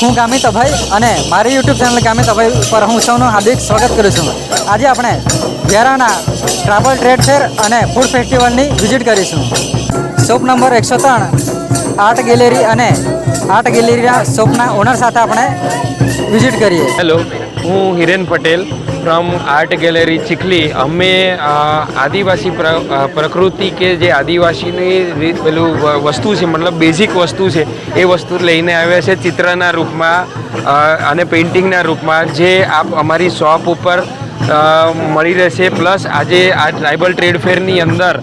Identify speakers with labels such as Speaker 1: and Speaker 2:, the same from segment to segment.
Speaker 1: હું ગામિત અભય અને મારી યુટ્યુબ ચેનલ ગામિત અભય પર હું સૌનું હાર્દિક સ્વાગત કરું છું. આજે આપણે વ્યારાના ટ્રાવેલ ટ્રેડ ફેર અને ફૂડ ફેસ્ટિવલની વિઝિટ કરીશું. શોપ નંબર 103 આર્ટ ગેલેરી અને આર્ટ ગેલેરીના શોપના ઓનર સાથે આપણે વિઝિટ કરીએ.
Speaker 2: હેલો, હું Hiren Patel from art gallery Chikhli. અમે આદિવાસી પ્રકૃતિ કે જે આદિવાસીની પેલું વસ્તુ છે, મતલબ બેઝિક વસ્તુ છે, એ વસ્તુ લઈને આવ્યા છે ચિત્રના રૂપમાં અને પેઇન્ટિંગના રૂપમાં, જે આપ અમારી શોપ ઉપર મળી રહેશે. પ્લસ આજે આ ટ્રાઇબલ ટ્રેડ ફેરની અંદર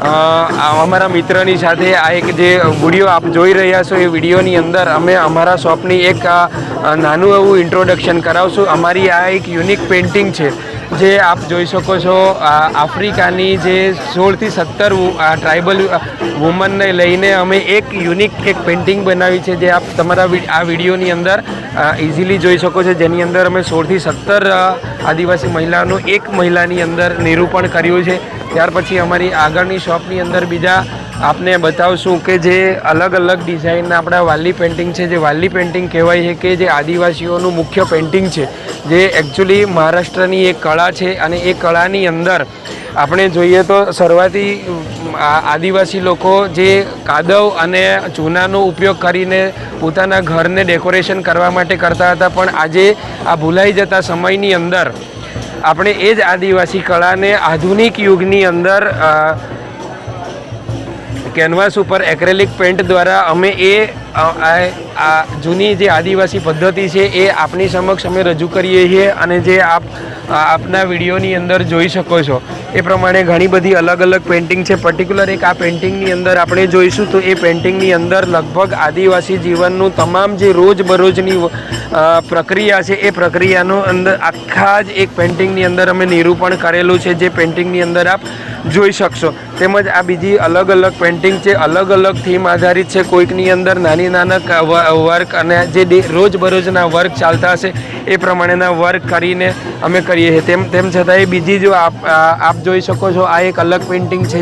Speaker 2: અમારા મિત્રની સાથે આ એક જે વિડીયો આપ જોઈ રહ્યા છો, એ વિડીયોની અંદર અમે અમારા શોપની એક નાનું એવું ઇન્ટ્રોડક્શન કરાવશું. અમારી આ એક યુનિક પેઇન્ટિંગ છે જે આપ જોઈ શકો છો. આફ્રિકાની જે 16 થી 17 ટ્રાઇબલ વુમનને લઈને અમે એક યુનિક એક પેઇન્ટિંગ બનાવી છે, જે આપ તમારા આ વિડીયોની અંદર ઇઝીલી જોઈ શકો છો, જેની અંદર અમે 16 થી 17 આદિવાસી મહિલાઓનું એક મહિલાની અંદર નિરૂપણ કર્યું છે. ત્યાર પછી અમારી આગળની શોપની અંદર બીજા આપને બતાવશું કે જે અલગ અલગ ડિઝાઇનના આપણા વાલી પેઇન્ટિંગ છે, જે વાલી પેઇન્ટિંગ કહેવાય છે, કે જે આદિવાસીઓનું મુખ્ય પેઇન્ટિંગ છે, જે એકચ્યુઅલી મહારાષ્ટ્રની એક કળા છે. અને એ કળાની અંદર આપણે જોઈએ તો શરૂઆતી આદિવાસી લોકો જે કાદવ અને ચૂનાનો ઉપયોગ કરીને પોતાના ઘરને ડેકોરેશન કરવા માટે કરતા હતા, પણ આજે આ ભૂલાઈ જતા સમયની અંદર આપણે એ જ આદિવાસી કળાને આધુનિક યુગની અંદર કેનવાસ ઉપર એક્રેલિક પેન્ટ દ્વારા અમે આ જૂની જે આદિવાસી પદ્ધતિ છે એ આપની સમક્ષ અમે રજૂ કરીએ છીએ. અને જે આપના વિડીયોની અંદર જોઈ શકો છો એ પ્રમાણે ઘણી બધી અલગ અલગ પેઇન્ટિંગ છે. પર્ટિક્યુલર એક આ પેઇન્ટિંગની અંદર આપણે જોઈશું તો એ પેઇન્ટિંગની અંદર લગભગ આદિવાસી જીવનનું તમામ જે રોજબરોજની પ્રક્રિયા છે, એ પ્રક્રિયાનું અંદર આખા જ એક પેઇન્ટિંગની અંદર અમે નિરૂપણ કરેલું છે, જે પેઇન્ટિંગની અંદર આપ જોઈ શકશો. તેમજ આ બીજી અલગ અલગ પેઇન્ટિંગ છે, અલગ અલગ થીમ આધારિત છે. કોઈકની અંદર નાના વર્ક અને જે રોજબરોજના વર્ક ચાલતા હશે એ પ્રમાણેના વર્ક કરીને અમે કરીએ છીએ. તેમ છતાં એ બીજી જો આપ જોઈ શકો છો, આ એક અલગ પેઇન્ટિંગ છે,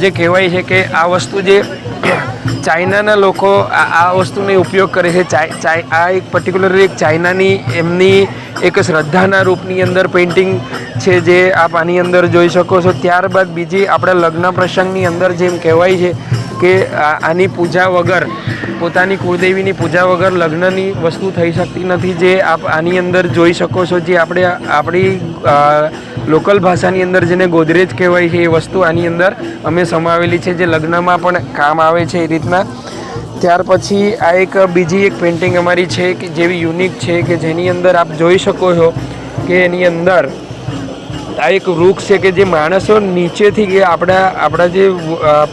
Speaker 2: જે કહેવાય છે કે આ વસ્તુ જે ચાઇનાના લોકો આ વસ્તુનો ઉપયોગ કરે છે. આ એક પર્ટિક્યુલર એક ચાઇનાની એમની એક શ્રદ્ધાના રૂપની અંદર પેઇન્ટિંગ છે, જે આપ આની અંદર જોઈ શકો છો. ત્યારબાદ બીજી આપણા લગ્ન પ્રસંગની અંદર જેમ કહેવાય છે કે આની પૂજા વગર, પોતાની કુળદેવીની પૂજા વગર લગ્નની વસ્તુ થઈ શકતી નથી, જે આપ આની અંદર જોઈ શકો છો. જે આપણી લોકલ ભાષાની અંદર જેને ગોદરેજ કહેવાય છે, એ વસ્તુ આની અંદર અમે સમાવેલી છે, જે લગ્નમાં પણ કામ આવે છે એ રીતના. ત્યાર પછી આ એક બીજી એક પેઇન્ટિંગ અમારી છે કે જેવી યુનિક છે, કે જેની અંદર આપ જોઈ શકો છો કે એની અંદર આ એક વૃક્ષ છે કે જે માણસો નીચેથી કે આપણા જે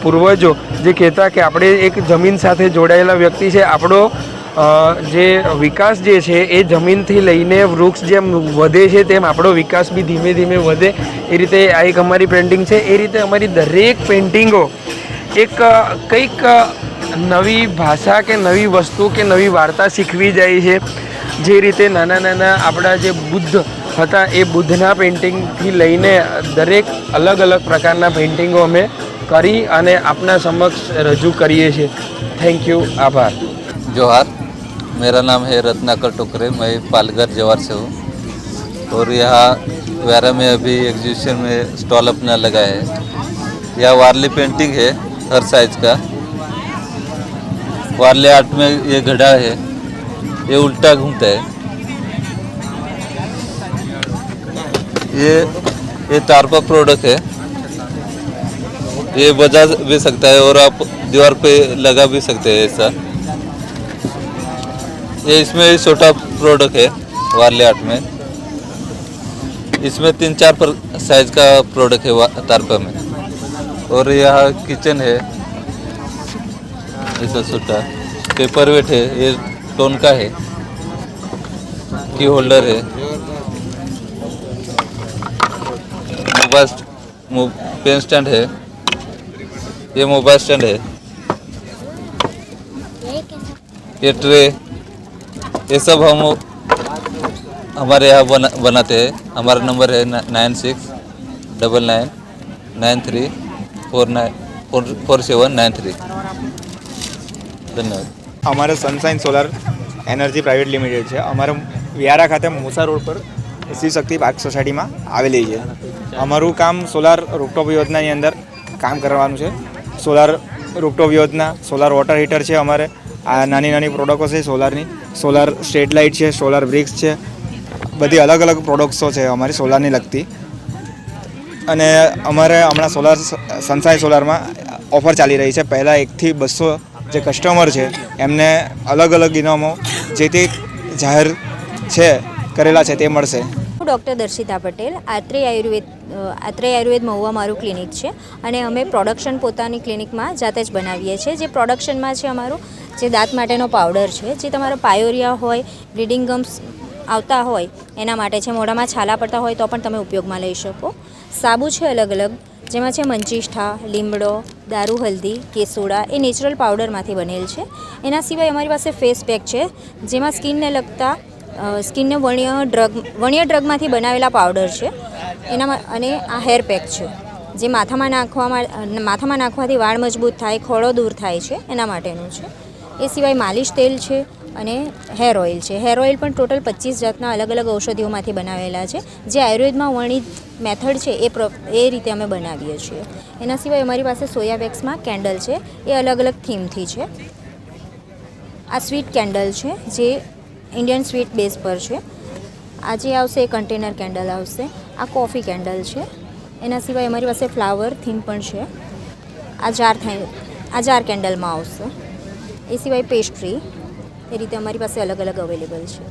Speaker 2: પૂર્વજો જે કહેતા કે આપણે એક જમીન સાથે જોડાયેલા વ્યક્તિ છે. આપણો જે વિકાસ જે છે એ જમીનથી લઈને વૃક્ષ જેમ વધે છે તેમ આપણો વિકાસ બી ધીમે ધીમે વધે, એ રીતે આ એક અમારી પેઇન્ટિંગ છે. એ રીતે અમારી દરેક પેઇન્ટિંગો એક કંઈક નવી ભાષા કે નવી વસ્તુ કે નવી વાર્તા શીખવી જાય છે. જે રીતે નાના આપણા જે બુદ્ધ હતા, એ બુદ્ધના પેઇન્ટિંગથી લઈને દરેક અલગ અલગ પ્રકારના પેઇન્ટિંગો અમે કરી અને આપના સમક્ષ રજૂ કરીએ છીએ. થેન્ક યુ, આભાર.
Speaker 3: जोहार, मेरा नाम है रत्नाकर टोकरे, मैं पालघर जवार से हूँ और यहाँ व्यारा में अभी एग्जीबिशन में स्टॉल अपना लगा है. यह वारली पेंटिंग है, हर साइज का. वारली आर्ट में ये घड़ा है, ये उल्टा घूमता है. ये तारपा प्रोडक्ट है, ये बजा भी सकता है और आप दीवार पे लगा भी सकते हैं ऐसा. ये इसमें छोटा प्रोडक्ट है वारली आर्ट में. इसमें 3-4 साइज का प्रोडक्ट है तारपा में. और यहाँ किचन है, ऐसा छोटा पेपर वेट है, ये टोन का है. की होल्डर है, पेन स्टैंड है, ये मोबाइल स्टैंड है, ये ट्रे, ये सब हम हमारे यहाँ बनाते हैं. हमारा नंबर है 9699934793. धन्यवाद.
Speaker 4: हमारे sunshine solar energy private limited છે. અમારું વ્યારા ખાતે મોસા રોડ પર શ્રી શક્તિ પાર્ક સોસાયટીમાં આવેલી છે. અમારું કામ સોલાર રૂફટોપ યોજનાની અંદર કામ કરવાનું છે. સોલાર રૂફટોપ યોજના, સોલાર વોટર હીટર છે. અમારે આ નાની નાની પ્રોડક્ટો છે સોલારની. સોલાર સ્ટ્રીટ લાઇટ છે, સોલાર બ્રિક્સ છે, બધી અલગ અલગ પ્રોડક્ટ્સો છે અમારી સોલારની લગતી. અને અમારે હમણાં સોલાર સનસાઈ સોલારમાં ઓફર ચાલી રહી છે. પહેલાં 1 થી 200 જે કસ્ટમર છે એમને અલગ અલગ ઇનામો જે તે જાહેર છે કરેલા છે તે મળશે.
Speaker 5: હું ડૉક્ટર દર્શિતા પટેલ, આત્રેય આયુર્વેદ મહુવા મારું ક્લિનિક છે અને અમે પ્રોડક્શન પોતાની ક્લિનિકમાં જાતે જ બનાવીએ છીએ. જે પ્રોડક્શનમાં છે અમારું જે દાંત માટેનો પાવડર છે, જે તમારો પાયોરિયા હોય, બ્લીડિંગ ગમ્સ આવતા હોય એના માટે છે, મોઢામાં છાલા પડતા હોય તો પણ તમે ઉપયોગમાં લઈ શકો. સાબુ છે અલગ અલગ, જેમાં છે મંચિષ્ઠા, લીમડો, દારૂ હલ્દી, કેસોડા, એ નેચરલ પાવડરમાંથી બનેલ છે. એના સિવાય અમારી પાસે ફેસ પેક છે, જેમાં સ્કિનને લગતા સ્કિનને વણ્ય ડ્રગમાંથી બનાવેલા પાવડર છે અને આ હેર પેક છે, જે માથામાં નાખવાથી વાળ મજબૂત થાય, ખોળો દૂર થાય છે એના માટેનું છે. એ સિવાય માલિશ તેલ છે અને હેર ઓઇલ છે. હેર ઓઇલ પણ ટોટલ 25 જાતના અલગ અલગ ઔષધિઓમાંથી બનાવેલા છે. જે આયુર્વેદમાં વર્ણિત મેથડ છે એ રીતે અમે બનાવીએ છીએ. એના સિવાય અમારી પાસે સોયા વેક્સમાં કેન્ડલ છે, એ અલગ અલગ થીમથી છે. આ સ્વીટ કેન્ડલ છે જે ઇન્ડિયન સ્વીટ બેઝ પર છે. આ જે આવશે એ કન્ટેનર કેન્ડલ આવશે. આ કોફી કેન્ડલ છે. એના સિવાય અમારી પાસે ફ્લાવર થીમ પણ છે. આ જાર કેન્ડલમાં આવશે. એ સિવાય પેસ્ટ્રી, એ રીતે અમારી પાસે અલગ અલગ અવેલેબલ છે.